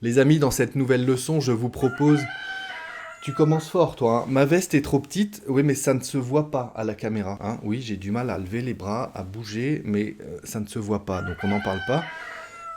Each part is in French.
Les amis, dans cette nouvelle leçon, je vous propose... Tu commences fort, toi, hein. Ma veste est trop petite, oui, mais ça ne se voit pas à la caméra, hein. Oui, j'ai du mal à lever les bras, à bouger, mais ça ne se voit pas, donc on n'en parle pas.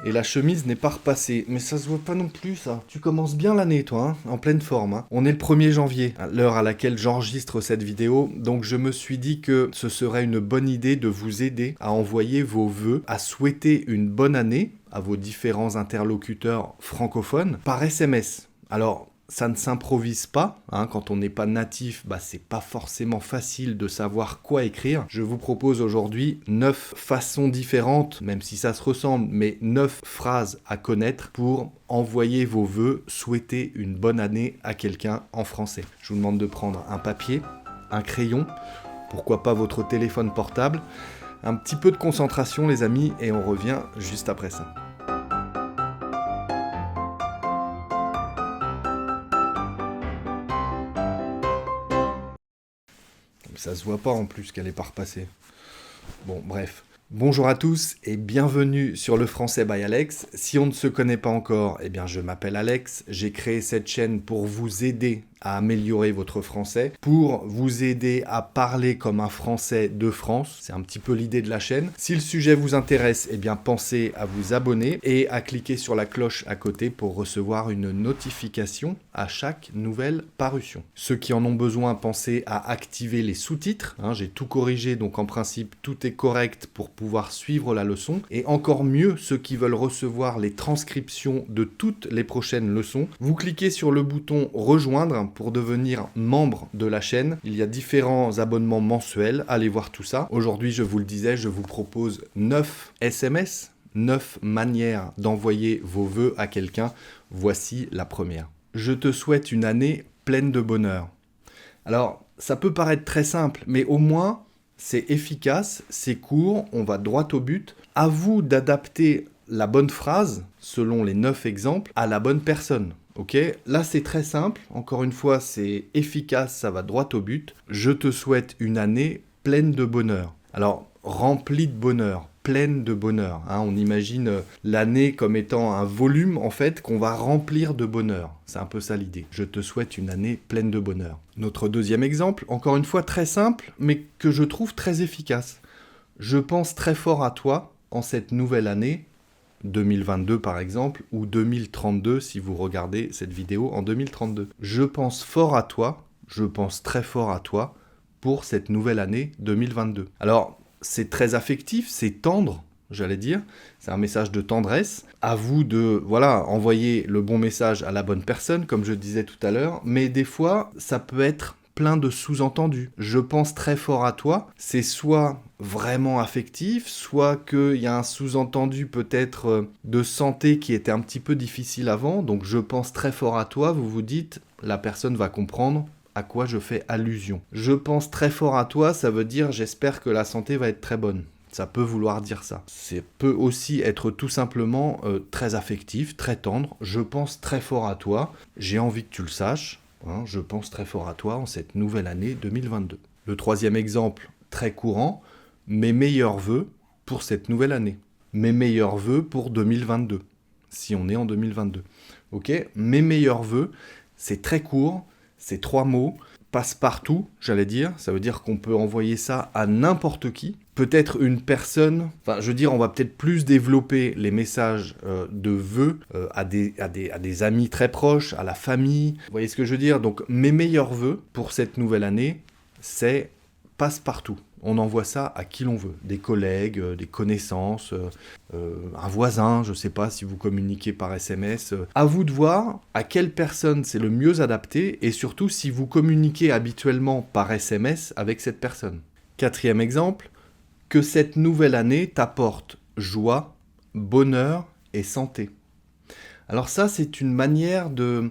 Et la chemise n'est pas repassée, mais ça se voit pas non plus, ça. Tu commences bien l'année, toi, hein, en pleine forme, hein. On est le 1er janvier, à l'heure à laquelle j'enregistre cette vidéo, donc je me suis dit que ce serait une bonne idée de vous aider à envoyer vos vœux, à souhaiter une bonne année à vos différents interlocuteurs francophones par SMS. Alors, ça ne s'improvise pas, hein, quand on n'est pas natif, c'est pas forcément facile de savoir quoi écrire. Je vous propose aujourd'hui 9 façons différentes, même si ça se ressemble, mais 9 phrases à connaître pour envoyer vos vœux, souhaiter une bonne année à quelqu'un en français. Je vous demande de prendre un papier, un crayon, pourquoi pas votre téléphone portable, un petit peu de concentration les amis, et on revient juste après ça. Ça se voit pas en plus qu'elle est pas repassée. Bon, bref. Bonjour à tous et bienvenue sur le français by Alex. Si on ne se connaît pas encore, je m'appelle Alex. J'ai créé cette chaîne pour vous aider à améliorer votre français, pour vous aider à parler comme un Français de France. C'est un petit peu l'idée de la chaîne. Si le sujet vous intéresse, pensez à vous abonner et à cliquer sur la cloche à côté pour recevoir une notification à chaque nouvelle parution. Ceux qui en ont besoin, pensez à activer les sous-titres. J'ai tout corrigé, donc en principe, tout est correct pour pouvoir suivre la leçon. Et encore mieux, ceux qui veulent recevoir les transcriptions de toutes les prochaines leçons, vous cliquez sur le bouton « Rejoindre » pour devenir membre de la chaîne. Il y a différents abonnements mensuels, allez voir tout ça. Aujourd'hui, je vous le disais, je vous propose 9 SMS, 9 manières d'envoyer vos vœux à quelqu'un. Voici la première. Je te souhaite une année pleine de bonheur. Alors, ça peut paraître très simple, mais au moins, c'est efficace, c'est court, on va droit au but. À vous d'adapter la bonne phrase, selon les 9 exemples, à la bonne personne. Ok, là c'est très simple, encore une fois c'est efficace, ça va droit au but. Je te souhaite une année pleine de bonheur. Alors, remplie de bonheur, pleine de bonheur. On imagine l'année comme étant un volume en fait qu'on va remplir de bonheur. C'est un peu ça l'idée. Je te souhaite une année pleine de bonheur. Notre deuxième exemple, encore une fois très simple, mais que je trouve très efficace. Je pense très fort à toi en cette nouvelle année, 2022 par exemple, ou 2032 si vous regardez cette vidéo en 2032. Je pense fort à toi, je pense très fort à toi pour cette nouvelle année 2022. Alors, c'est très affectif, c'est tendre, j'allais dire, c'est un message de tendresse. À vous de, envoyer le bon message à la bonne personne, comme je disais tout à l'heure, mais des fois, ça peut être plein de sous-entendus. Je pense très fort à toi, c'est soit vraiment affectif, soit qu'il y a un sous-entendu peut-être de santé qui était un petit peu difficile avant, donc je pense très fort à toi, vous vous dites, la personne va comprendre à quoi je fais allusion. Je pense très fort à toi, ça veut dire j'espère que la santé va être très bonne. Ça peut vouloir dire ça. Ça peut aussi être tout simplement très affectif, très tendre. Je pense très fort à toi, j'ai envie que tu le saches. Je pense très fort à toi en cette nouvelle année 2022. Le troisième exemple, très courant, mes meilleurs vœux pour cette nouvelle année. Mes meilleurs vœux pour 2022, si on est en 2022. Ok, mes meilleurs vœux, c'est très court, c'est 3 mots, passe-partout, j'allais dire. Ça veut dire qu'on peut envoyer ça à n'importe qui. Peut-être une personne, on va peut-être plus développer les messages de vœux à des amis très proches, à la famille. Vous voyez ce que je veux dire? Donc, mes meilleurs vœux pour cette nouvelle année, c'est passe-partout. On envoie ça à qui l'on veut, des collègues, des connaissances, un voisin, je ne sais pas si vous communiquez par SMS. À vous de voir à quelle personne c'est le mieux adapté et surtout si vous communiquez habituellement par SMS avec cette personne. Quatrième exemple, que cette nouvelle année t'apporte joie, bonheur et santé. Alors ça, c'est une manière de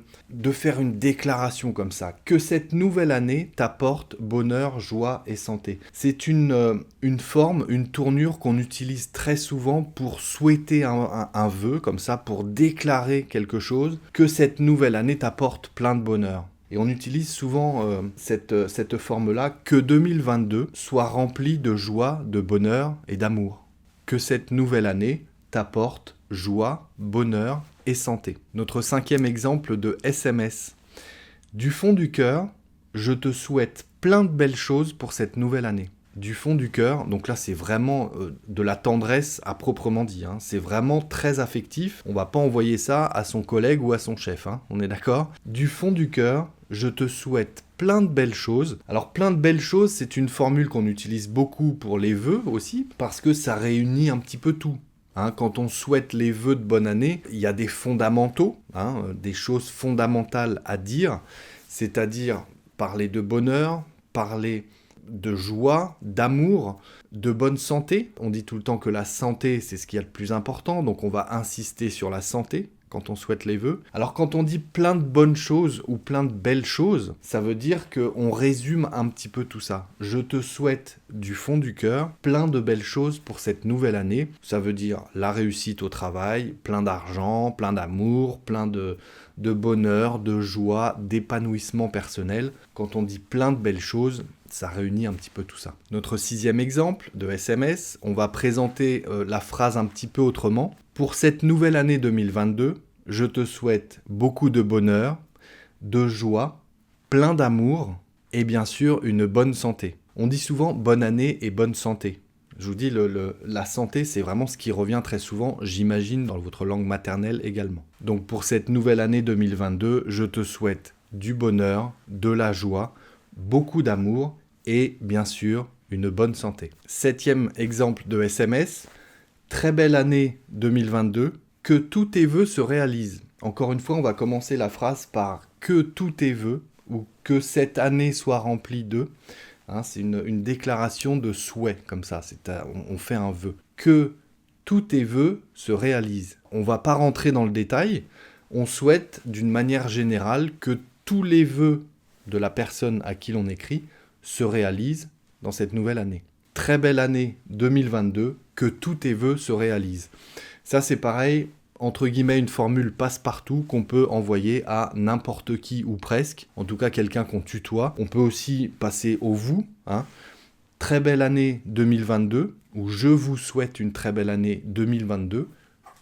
faire une déclaration comme ça. Que cette nouvelle année t'apporte bonheur, joie et santé. C'est une forme, une tournure qu'on utilise très souvent pour souhaiter un vœu, comme ça, pour déclarer quelque chose. Que cette nouvelle année t'apporte plein de bonheur. Et on utilise souvent cette forme-là, que 2022 soit rempli de joie, de bonheur et d'amour. Que cette nouvelle année t'apporte joie, bonheur et santé. Notre 5e exemple de SMS. Du fond du cœur, je te souhaite plein de belles choses pour cette nouvelle année. Du fond du cœur, donc là c'est vraiment de la tendresse à proprement dit, hein. C'est vraiment très affectif, on va pas envoyer ça à son collègue ou à son chef, hein. On est d'accord ? Du fond du cœur, je te souhaite plein de belles choses. Alors plein de belles choses, c'est une formule qu'on utilise beaucoup pour les vœux aussi, parce que ça réunit un petit peu tout. Hein, quand on souhaite les vœux de bonne année, il y a des fondamentaux, hein, des choses fondamentales à dire, c'est-à-dire parler de bonheur, parler de joie, d'amour, de bonne santé. On dit tout le temps que la santé, c'est ce qu'il y a de plus important, donc on va insister sur la santé quand on souhaite les vœux. Alors quand on dit plein de bonnes choses ou plein de belles choses, ça veut dire qu'on résume un petit peu tout ça. Je te souhaite du fond du cœur plein de belles choses pour cette nouvelle année. Ça veut dire la réussite au travail, plein d'argent, plein d'amour, plein de bonheur, de joie, d'épanouissement personnel. Quand on dit plein de belles choses, ça réunit un petit peu tout ça. Notre 6e exemple de SMS, on va présenter la phrase un petit peu autrement. Pour cette nouvelle année 2022, je te souhaite beaucoup de bonheur, de joie, plein d'amour et bien sûr une bonne santé. On dit souvent bonne année et bonne santé. Je vous dis, la santé, c'est vraiment ce qui revient très souvent, j'imagine, dans votre langue maternelle également. Donc pour cette nouvelle année 2022, je te souhaite du bonheur, de la joie, beaucoup d'amour et bien sûr une bonne santé. 7e exemple de SMS, très belle année 2022, que tous tes vœux se réalisent. Encore une fois, on va commencer la phrase par que tous tes vœux ou que cette année soit remplie de. Hein, c'est une déclaration de souhait, comme ça, on fait un vœu. Que tous tes vœux se réalisent. On ne va pas rentrer dans le détail, on souhaite d'une manière générale que tous les vœux de la personne à qui l'on écrit se réalisent dans cette nouvelle année. Très belle année 2022, que tous tes vœux se réalisent. Ça c'est pareil, entre guillemets une formule passe-partout qu'on peut envoyer à n'importe qui ou presque, en tout cas quelqu'un qu'on tutoie. On peut aussi passer au vous, hein. Très belle année 2022, ou je vous souhaite une très belle année 2022,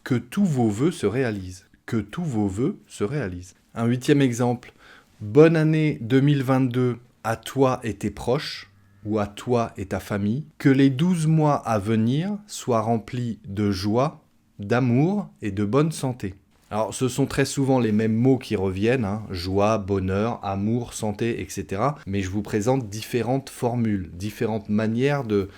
que tous vos vœux se réalisent. Que tous vos vœux se réalisent. Un 8e exemple, bonne année 2022 à toi et tes proches, ou à toi et ta famille, que les 12 mois à venir soient remplis de joie, d'amour et de bonne santé. Alors, ce sont très souvent les mêmes mots qui reviennent, hein, joie, bonheur, amour, santé, etc. Mais je vous présente différentes formules, différentes manières de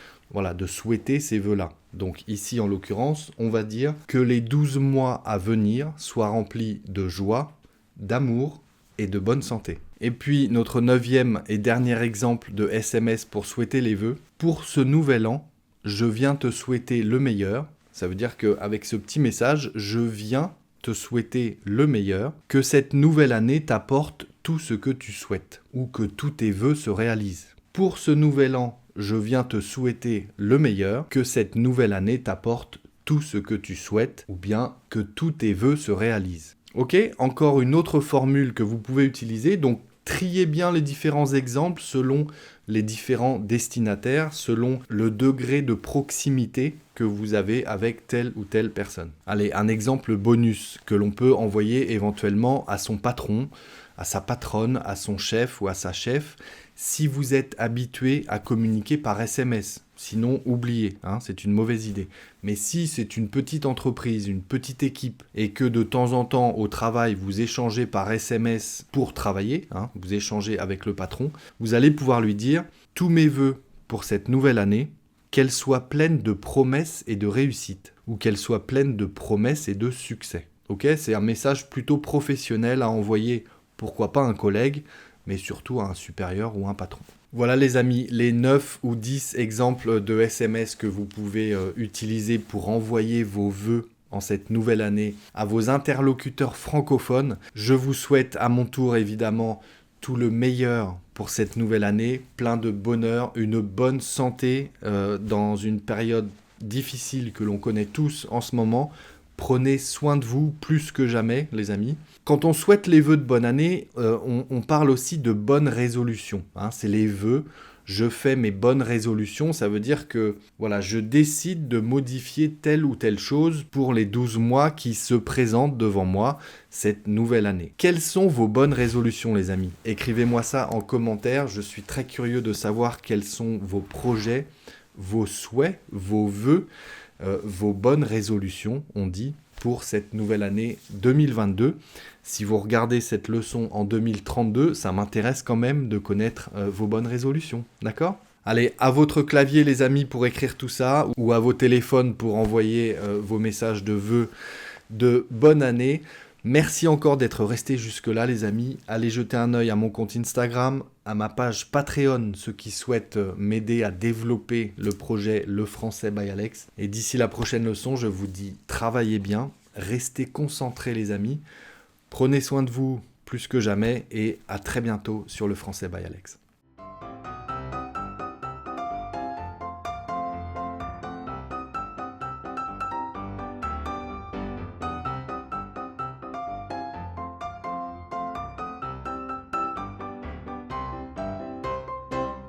souhaiter ces vœux-là. Donc ici, en l'occurrence, on va dire que les 12 mois à venir soient remplis de joie, d'amour et de bonne santé. Et puis, notre 9e et dernier exemple de SMS pour souhaiter les vœux. Pour ce nouvel an, je viens te souhaiter le meilleur. Ça veut dire qu'avec ce petit message, je viens te souhaiter le meilleur, que cette nouvelle année t'apporte tout ce que tu souhaites, ou que tous tes vœux se réalisent. Pour ce nouvel an, je viens te souhaiter le meilleur, que cette nouvelle année t'apporte tout ce que tu souhaites, ou bien que tous tes vœux se réalisent. Ok, encore une autre formule que vous pouvez utiliser, donc triez bien les différents exemples selon les différents destinataires, selon le degré de proximité que vous avez avec telle ou telle personne. Allez, un exemple bonus que l'on peut envoyer éventuellement à son patron, à sa patronne, à son chef ou à sa chef, si vous êtes habitué à communiquer par SMS. Sinon, oubliez, hein, c'est une mauvaise idée. Mais si c'est une petite entreprise, une petite équipe, et que de temps en temps au travail, vous échangez par SMS pour travailler, hein, vous échangez avec le patron, vous allez pouvoir lui dire « Tous mes vœux pour cette nouvelle année, qu'elle soit pleine de promesses et de réussite, ou qu'elle soit pleine de promesses et de succès. » Ok, c'est un message plutôt professionnel à envoyer, pourquoi pas à un collègue, mais surtout à un supérieur ou un patron. Voilà les amis, les 9 ou 10 exemples de SMS que vous pouvez utiliser pour envoyer vos vœux en cette nouvelle année à vos interlocuteurs francophones. Je vous souhaite à mon tour évidemment tout le meilleur pour cette nouvelle année, plein de bonheur, une bonne santé dans une période difficile que l'on connaît tous en ce moment. Prenez soin de vous plus que jamais, les amis. Quand on souhaite les vœux de bonne année, on parle aussi de bonnes résolutions. Hein, c'est les vœux je fais mes bonnes résolutions. Ça veut dire que voilà, je décide de modifier telle ou telle chose pour les 12 mois qui se présentent devant moi cette nouvelle année. Quelles sont vos bonnes résolutions, les amis? Écrivez-moi ça en commentaire. Je suis très curieux de savoir quels sont vos projets, vos souhaits, vos vœux, vos bonnes résolutions, on dit, pour cette nouvelle année 2022. Si vous regardez cette leçon en 2032, ça m'intéresse quand même de connaître vos bonnes résolutions, d'accord? Allez, à votre clavier les amis pour écrire tout ça, ou à vos téléphones pour envoyer vos messages de vœux de bonne année. Merci encore d'être restés jusque-là les amis. Allez jeter un œil à mon compte Instagram, à ma page Patreon, ceux qui souhaitent m'aider à développer le projet Le Français by Alex. Et d'ici la prochaine leçon, je vous dis travaillez bien, restez concentrés les amis, prenez soin de vous plus que jamais et à très bientôt sur Le Français by Alex.